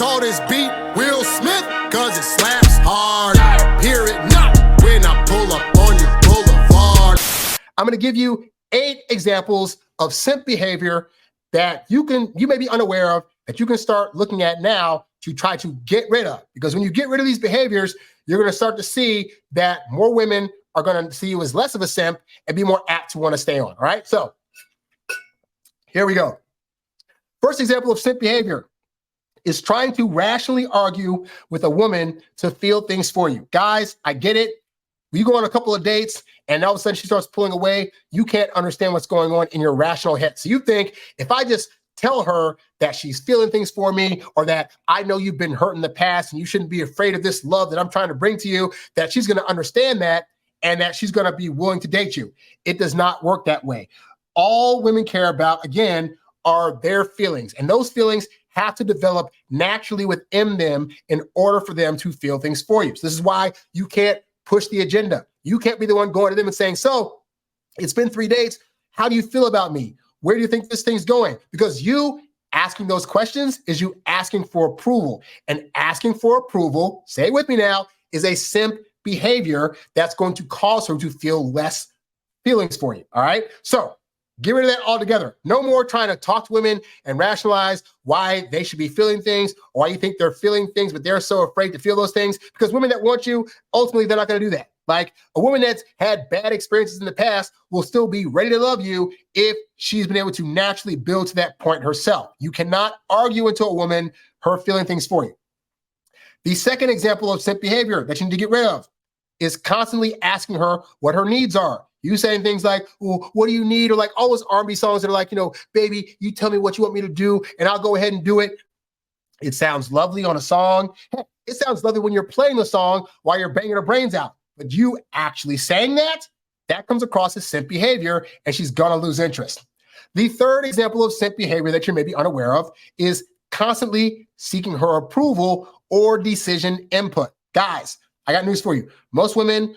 call this beat Will Smith, cause it slaps hard. Hear it not when I pull up on your boulevard. I'm gonna give you 8 examples of simp behavior that you may be unaware of, that you can start looking at now to try to get rid of. Because when you get rid of these behaviors, you're gonna start to see that more women are gonna see you as less of a simp and be more apt to wanna stay on, all right? So here we go. First example of simp behavior is trying to rationally argue with a woman to feel things for you. Guys, I get it. You go on a couple of dates and all of a sudden she starts pulling away. You can't understand what's going on in your rational head. So you think if I just tell her that she's feeling things for me, or that I know you've been hurt in the past and you shouldn't be afraid of this love that I'm trying to bring to you, that she's going to understand that and that she's going to be willing to date you. It does not work that way. All women care about, again, are their feelings. And those feelings have to develop naturally within them in order for them to feel things for you. So this is why you can't push the agenda. You can't be the one going to them and saying, so it's been 3 dates. How do you feel about me? Where do you think this thing's going? Because you asking those questions is you asking for approval. And asking for approval, say it with me now, is a simp behavior that's going to cause her to feel less feelings for you. All right. So get rid of that altogether. No more trying to talk to women and rationalize why they should be feeling things, or why you think they're feeling things, but they're so afraid to feel those things. Because women that want you, ultimately, they're not going to do that. Like a woman that's had bad experiences in the past will still be ready to love you if she's been able to naturally build to that point herself. You cannot argue into a woman her feeling things for you. The second example of simp behavior that you need to get rid of is constantly asking her what her needs are. You saying things like, well, what do you need? Or like all those R&B songs that are like, baby, you tell me what you want me to do and I'll go ahead and do it. It sounds lovely on a song. It sounds lovely when you're playing the song while you're banging her brains out. But you actually saying that comes across as simp behavior, and she's gonna lose interest. The third example of simp behavior that you may be unaware of is constantly seeking her approval or decision input. Guys, I got news for you. Most women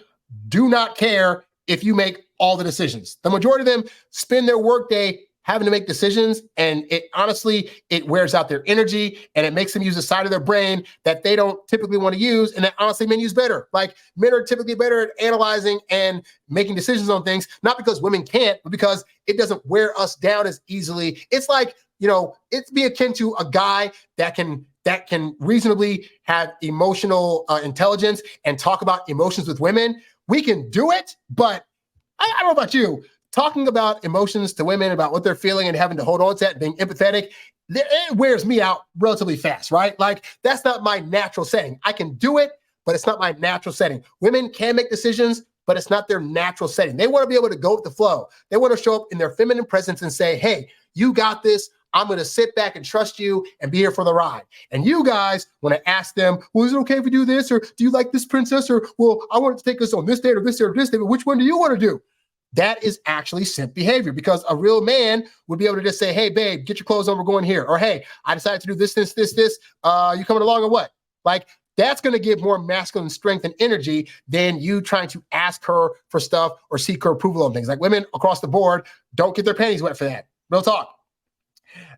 do not care if you make all the decisions. The majority of them spend their workday having to make decisions, and it honestly wears out their energy, and it makes them use a side of their brain that they don't typically want to use, and that honestly men use better. Like men are typically better at analyzing and making decisions on things, not because women can't, but because it doesn't wear us down as easily. It's like, it's be akin to a guy that can reasonably have emotional intelligence and talk about emotions with women. We can do it, but I don't know about you. Talking about emotions to women, about what they're feeling and having to hold on to that and being empathetic, it wears me out relatively fast, right? Like that's not my natural setting. I can do it, but it's not my natural setting. Women can make decisions, but it's not their natural setting. They want to be able to go with the flow. They want to show up in their feminine presence and say, hey, you got this. I'm going to sit back and trust you and be here for the ride. And you guys want to ask them, well, is it okay if we do this? Or do you like this princess? Or, well, I want to take us on this date or this date or this date, but which one do you want to do? That is actually simp behavior, because a real man would be able to just say, hey, babe, get your clothes on, we're going here. Or, hey, I decided to do this. You coming along or what? Like, that's going to give more masculine strength and energy than you trying to ask her for stuff or seek her approval on things. Like women across the board don't get their panties wet for that. Real talk.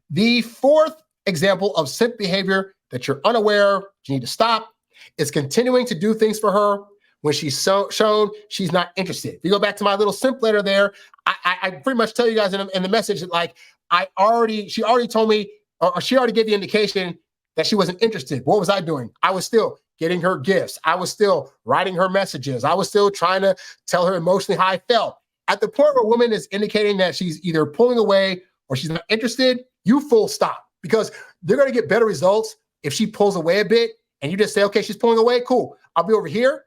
The fourth example of simp behavior that you're unaware of, you need to stop, is continuing to do things for her when she's shown she's not interested. If you go back to my little simp letter there, I pretty much tell you guys in the message that like she already told me, or she already gave the indication that she wasn't interested. What was I doing? I was still getting her gifts. I was still writing her messages. I was still trying to tell her emotionally how I felt. At the point where a woman is indicating that she's either pulling away or she's not interested, you full stop, because they're going to get better results if she pulls away a bit and you just say, okay, she's pulling away. Cool. I'll be over here.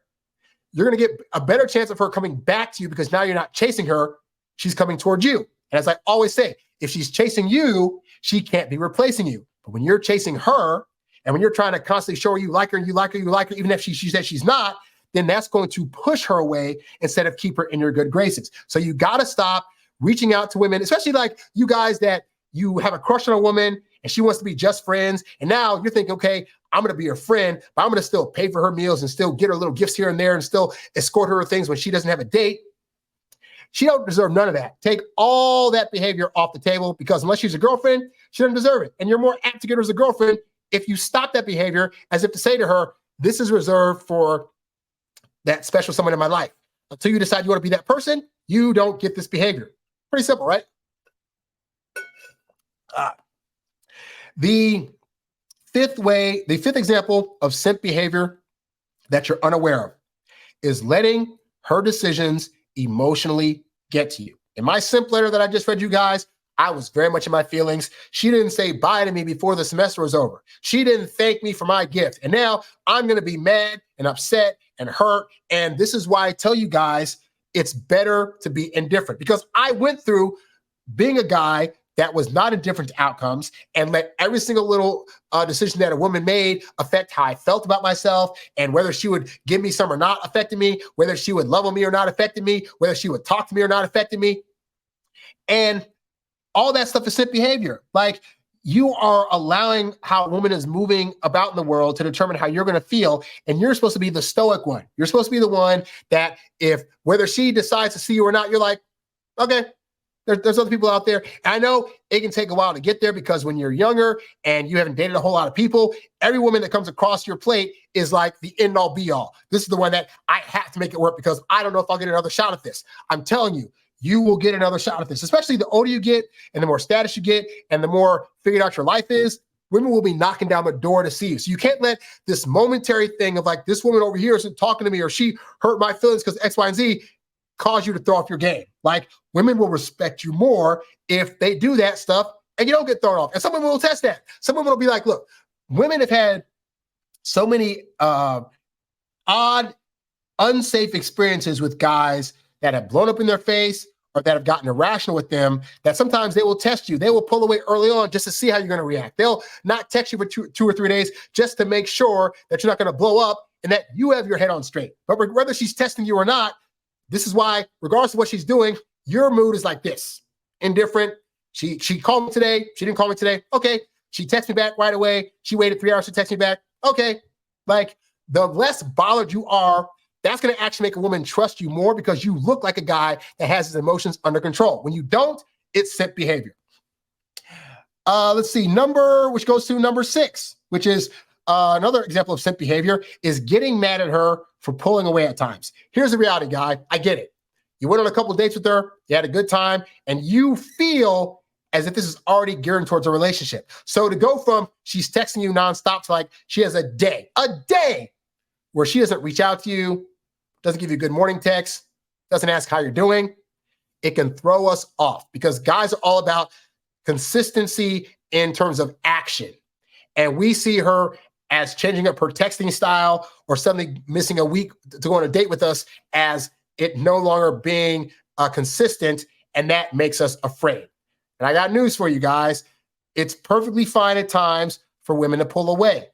You're going to get a better chance of her coming back to you, because now you're not chasing her. She's coming towards you. And as I always say, if she's chasing you, she can't be replacing you. But when you're chasing her, and when you're trying to constantly show her you like her, even if she says she's not, then that's going to push her away instead of keep her in your good graces. So you got to stop reaching out to women, especially like you guys that you have a crush on a woman and she wants to be just friends. And now you're thinking, okay, I'm going to be her friend, but I'm going to still pay for her meals and still get her little gifts here and there and still escort her to things when she doesn't have a date. She don't deserve none of that. Take all that behavior off the table, because unless she's a girlfriend, she doesn't deserve it. And you're more apt to get her as a girlfriend if you stop that behavior as if to say to her, this is reserved for that special someone in my life. Until you decide you want to be that person, you don't get this behavior. Pretty simple, right? The fifth example of simp behavior that you're unaware of is letting her decisions emotionally get to you. In my simp letter that I just read you guys, I was very much in my feelings. She didn't say bye to me before the semester was over. She didn't thank me for my gift. And now I'm going to be mad and upset and hurt. And this is why I tell you guys, it's better to be indifferent, because I went through being a guy that was not indifferent to outcomes and let every single little decision that a woman made affect how I felt about myself, and whether she would give me some or not affected me, whether she would love on me or not affected me, whether she would talk to me or not affected me. And all that stuff is simp behavior. Like, you are allowing how a woman is moving about in the world to determine how you're going to feel. And you're supposed to be the stoic one. You're supposed to be the one that whether she decides to see you or not, you're like, okay, there's other people out there. And I know it can take a while to get there, because when you're younger and you haven't dated a whole lot of people, every woman that comes across your plate is like the end all be all. This is the one that I have to make it work because I don't know if I'll get another shot at this. I'm telling you, you will get another shot at this, especially the older you get and the more status you get and the more figured out your life is. Women will be knocking down the door to see you. So you can't let this momentary thing of like, this woman over here isn't talking to me, or she hurt my feelings because X, Y, and Z, cause you to throw off your game. Like, women will respect you more if they do that stuff and you don't get thrown off. And some women will test that. Some women will be like, look, women have had so many odd, unsafe experiences with guys that have blown up in their face or that have gotten irrational with them, that sometimes they will test you. They will pull away early on just to see how you're going to react. They'll not text you for two or 3 days just to make sure that you're not going to blow up and that you have your head on straight. But whether she's testing you or not, this is why, regardless of what she's doing, your mood is like this: indifferent. She called me today. She didn't call me today. Okay. She texted me back right away. She waited 3 hours to text me back. Okay. Like, the less bothered you are, that's going to actually make a woman trust you more, because you look like a guy that has his emotions under control. When you don't, it's simp behavior. Let's see, which goes to number 6, which is another example of simp behavior, is getting mad at her for pulling away at times. Here's the reality, guy. I get it. You went on a couple of dates with her, you had a good time, and you feel as if this is already geared towards a relationship. So to go from she's texting you nonstop to like she has a day where she doesn't reach out to you, doesn't give you a good morning text, doesn't ask how you're doing, it can throw us off, because guys are all about consistency in terms of action. And we see her as changing up her texting style or suddenly missing a week to go on a date with us as it no longer being consistent, and that makes us afraid. And I got news for you guys. It's perfectly fine at times for women to pull away.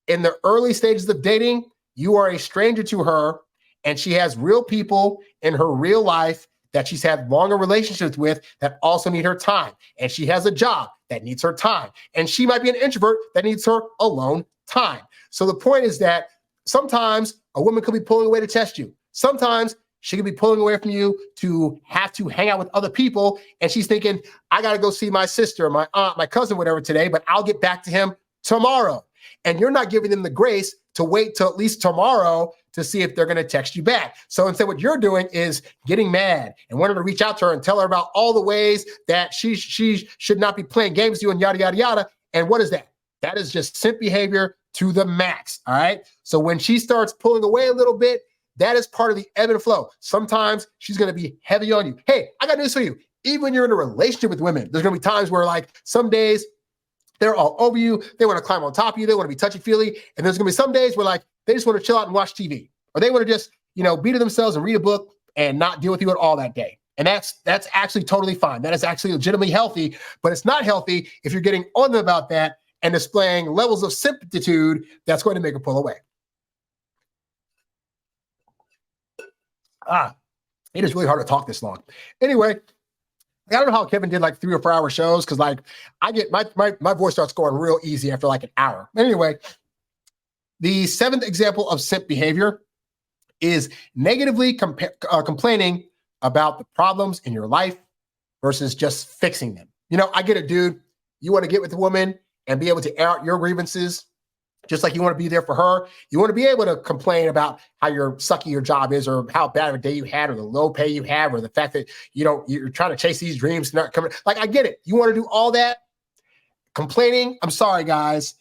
In the early stages of dating, you are a stranger to her, and she has real people in her real life that she's had longer relationships with that also need her time. And she has a job that needs her time. And she might be an introvert that needs her alone time. So the point is that sometimes a woman could be pulling away to test you. Sometimes she could be pulling away from you to have to hang out with other people. And she's thinking, I got to go see my sister, my aunt, my cousin, whatever today, but I'll get back to him tomorrow. And you're not giving them the grace to wait till at least tomorrow to see if they're going to text you back. So instead, what you're doing is getting mad and wanting to reach out to her and tell her about all the ways that she should not be playing games with you and yada, yada, yada. And what is that? That is just simp behavior to the max. All right. So when she starts pulling away a little bit, that is part of the ebb and flow. Sometimes she's going to be heavy on you. Hey, I got news for you. Even when you're in a relationship with women, there's going to be times where, like, some days they're all over you. They want to climb on top of you. They want to be touchy-feely. And there's going to be some days where, like, they just want to chill out and watch TV. Or they want to just, be to themselves and read a book and not deal with you at all that day. And that's actually totally fine. That is actually legitimately healthy. But it's not healthy if you're getting on them about that and displaying levels of simpitude that's going to make her pull away. It is really hard to talk this long. Anyway, I don't know how Kevin did like 3 or 4 hour shows, because like I get my voice starts going real easy after like an hour. Anyway, the 7th example of simp behavior is negatively complaining about the problems in your life versus just fixing them. I get it, dude. You want to get with a woman and be able to air out your grievances. Just like you want to be there for her, you want to be able to complain about how sucky your job is, or how bad of a day you had, or the low pay you have, or the fact that you're trying to chase these dreams not coming. Like, I get it. You want to do all that. Complaining, I'm sorry, guys.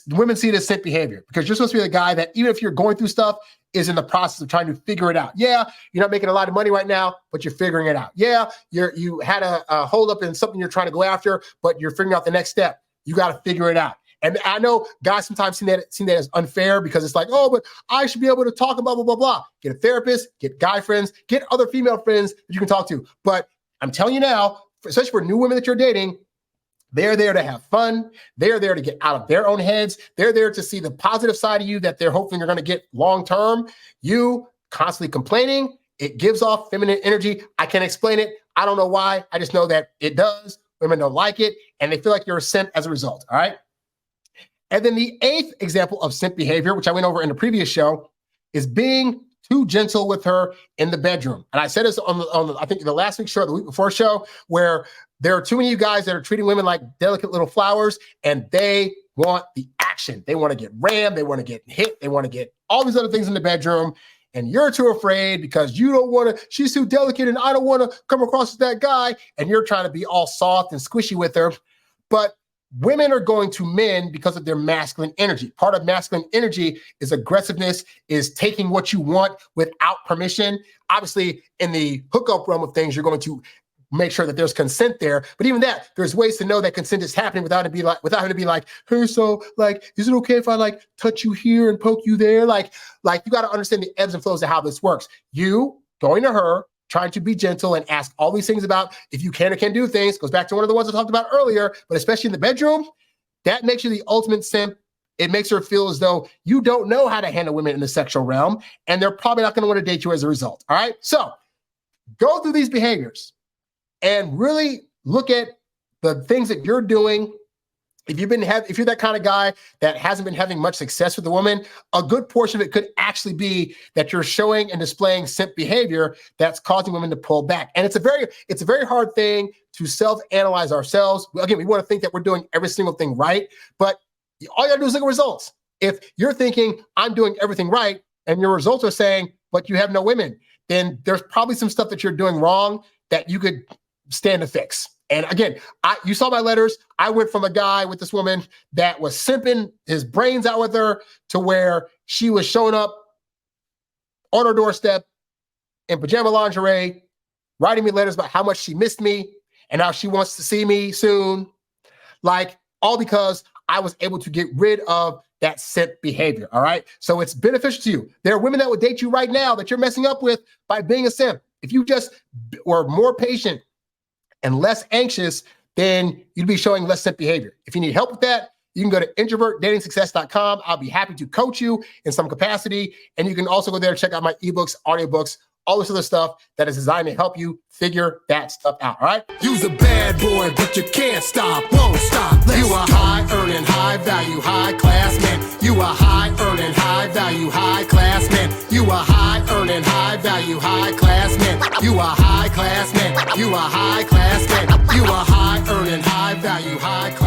Women see it as simp behavior, because you're supposed to be the guy that, even if you're going through stuff, is in the process of trying to figure it out. Yeah, you're not making a lot of money right now, but you're figuring it out. Yeah, you had a hold up in something you're trying to go after, but you're figuring out the next step. You got to figure it out. And I know guys sometimes seen that as unfair, because it's like, oh, but I should be able to talk about blah, blah, blah. Get a therapist, get guy friends, get other female friends that you can talk to. But I'm telling you now, especially for new women that you're dating, they're there to have fun. They're there to get out of their own heads. They're there to see the positive side of you that they're hoping you're going to get long-term. You constantly complaining, it gives off feminine energy. I can't explain it. I don't know why. I just know that it does. Women don't like it, and they feel like you're a simp as a result, all right? And then the 8th example of simp behavior, which I went over in the previous show, is being too gentle with her in the bedroom. And I said this on I think the last week's show, the week before show, where there are too many of you guys that are treating women like delicate little flowers, and they want the action. They want to get rammed. They want to get hit. They want to get all these other things in the bedroom. And you're too afraid because you don't want to, she's too delicate and I don't want to come across as that guy. And you're trying to be all soft and squishy with her. But women are going to men because of their masculine energy. Part of masculine energy is aggressiveness, is taking what you want without permission. Obviously, in the hookup realm of things, you're going to make sure that there's consent there. But even that, there's ways to know that consent is happening without having to be like, hey, so like, is it okay if I like touch you here and poke you there? Like you got to understand the ebbs and flows of how this works. You going to her, trying to be gentle and ask all these things about if you can or can't do things, goes back to one of the ones I talked about earlier, but especially in the bedroom, that makes you the ultimate simp. It makes her feel as though you don't know how to handle women in the sexual realm, and they're probably not going to want to date you as a result. All right. So go through these behaviors and really look at the things that you're doing. If you're that kind of guy that hasn't been having much success with a woman, a good portion of it could actually be that you're showing and displaying simp behavior that's causing women to pull back. And it's a very hard thing to self-analyze ourselves. Again, we want to think that we're doing every single thing right, but all you gotta do is look at results. If you're thinking I'm doing everything right and your results are saying, but you have no women, then there's probably some stuff that you're doing wrong that you could stand to fix. And again, you saw my letters. I went from a guy with this woman that was simping his brains out with her to where she was showing up on her doorstep in pajama lingerie, writing me letters about how much she missed me and how she wants to see me soon. Like, all because I was able to get rid of that simp behavior, all right? So it's beneficial to you. There are women that would date you right now that you're messing up with by being a simp. If you just were more patient and less anxious, then you'd be showing less simp behavior. If you need help with that, you can go to introvertdatingsuccess.com. I'll be happy to coach you in some capacity. And you can also go there and check out my ebooks, audiobooks, all this other stuff that is designed to help you figure that stuff out, all right? You's a bad boy, but you can't stop, won't stop. You a high-earning, high-value, high-class man. You a high-earning, high-value, high-class man. You a high-earning, high-value, high-class man. You a high-class man. You a high-class man. You a high-earning, high-value, high-class